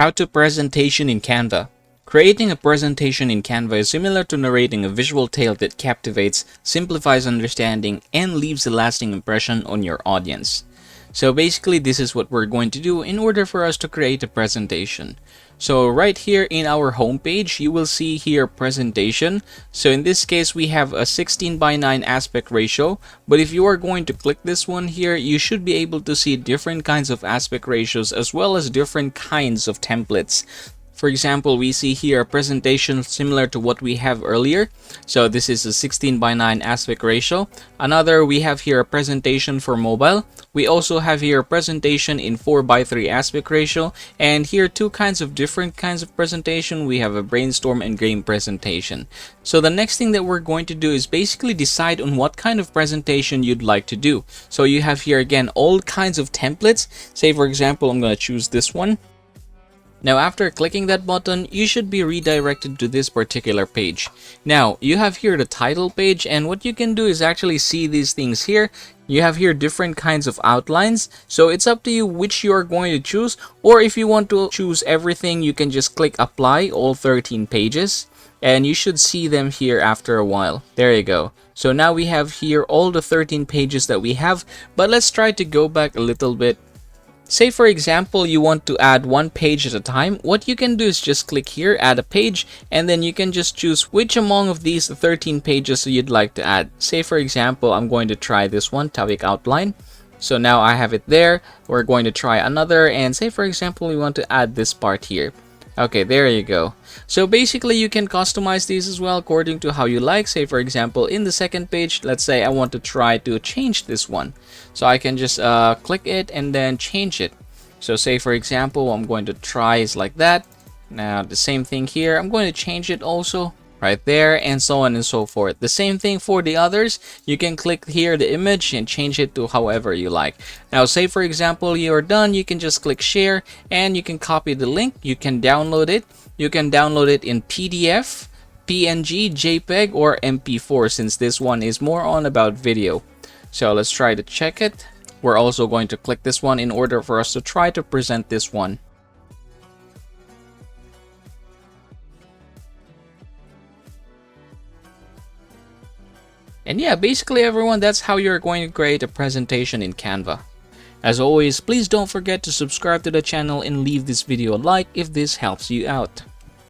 How to presentation in Canva. Creating a presentation in Canva is similar to narrating a visual tale that captivates, simplifies understanding, and leaves a lasting impression on your audience. So basically, this is what we're going to do in order for us to create a presentation. So right here in our homepage, you will see here presentation. So in this case, we have a 16:9 aspect ratio. But if you are going to click this one here, you should be able to see different kinds of aspect ratios as well as different kinds of templates. For example, we see here a presentation similar to what we have earlier. So this is a 16:9 aspect ratio. Another, we have here a presentation for mobile. We also have here a presentation in 4:3 aspect ratio. And here two different kinds of presentation. We have a brainstorm and game presentation. So the next thing that we're going to do is basically decide on what kind of presentation you'd like to do. So you have here again all kinds of templates. Say for example, I'm going to choose this one. Now after clicking that button, you should be redirected to this particular page. Now you have here the title page, and what you can do is actually see these things here. You have here different kinds of outlines, so it's up to you which you are going to choose, or if you want to choose everything, you can just click apply all 13 pages and you should see them here after a while. There you go. So now we have here all the 13 pages that we have, but let's try to go back a little bit. Say for example, you want to add one page at a time. What you can do is just click here, add a page, and then you can just choose which among of these 13 pages you'd like to add. Say for example, I'm going to try this one, topic outline. So now I have it there. We're going to try another, and say for example, we want to add this part here. Okay, there you go. So basically you can customize these as well according to how you like. Say for example, in the second page, let's say I want to try to change this one. So I can just click it and then change it. So say for example, I'm going to try is like that. Now the same thing here, I'm going to change it also right there, and so on and so forth. The same thing for the others. You can click here the image and change it to however you like. Now say for example you're done, you can just click share and you can copy the link. You can download it. You can download it in PDF, PNG, JPEG, or MP4, since this one is more on about video. So let's try to check it. We're also going to click this one in order for us to try to present this one. And yeah, basically everyone, that's how you're going to create a presentation in Canva. As always, please don't forget to subscribe to the channel and leave this video a like if this helps you out.